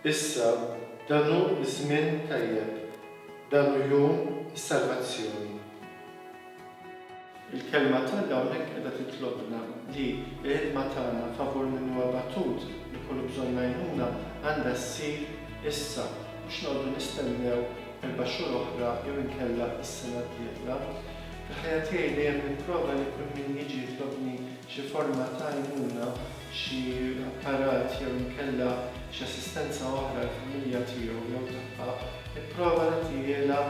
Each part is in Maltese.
Issa dan hu żmien tajjeb, dan hu jum is-salvazzjoni. Il-kelma tagħna hawnhekk qiegħda titlobna li l-ħidma tagħna favur min huwa batut li jkollu bżonn għajnuna għandha ssir issa mhux noqogħdu nistennew 4 xhur oħra jew inkella s-sena d-dieħla. Il-ħajja tiegħi dejjem nipprova li kull min jiġi jitlobni xi forma ta' għajnuna, xi apparat jew inkella xi assistenza oħra l-familja tiegħu jew tagħha, nipprova nagħtiha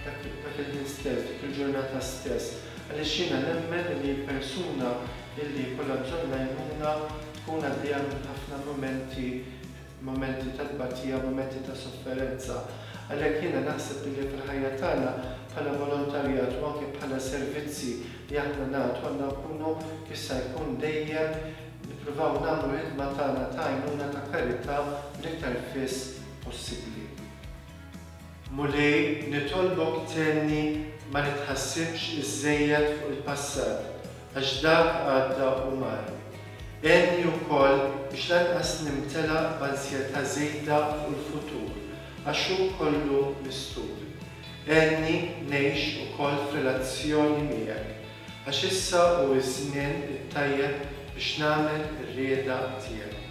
dak il-ħin stess, dik il-ġurnata stess. Għaliex jiena nemmen li l-persuna illi jkollha bżonn għajnuna tkun għaddejja minn ħafna momenti ta' tbatija, momenti ta' sofferenza. Għalhekk jiena naħseb li fil-ħajja tagħna bħala volontarjat u anke bħala servizzi li aħna nagħtu għandna nkunu issa jkun dejjem nippruvaw nagħmlu ħidma tagħna ta' għajnuna ta' karità l-iktar fiss possibbli. Mulej nitolbok tenni ma nitħassibx iżżejjed fuq il-passat, għax dak għadda u mar. Għenni wkoll biex lanqas nimtela b'ansjetà żejda fuq il-futur, għax hu kollu mistur. Għenni ngħix ukoll f'relazzjoni miegħek, għax issa hu ż-żmien it-tajjeb biex nagħmel ir-rieda tiegħek.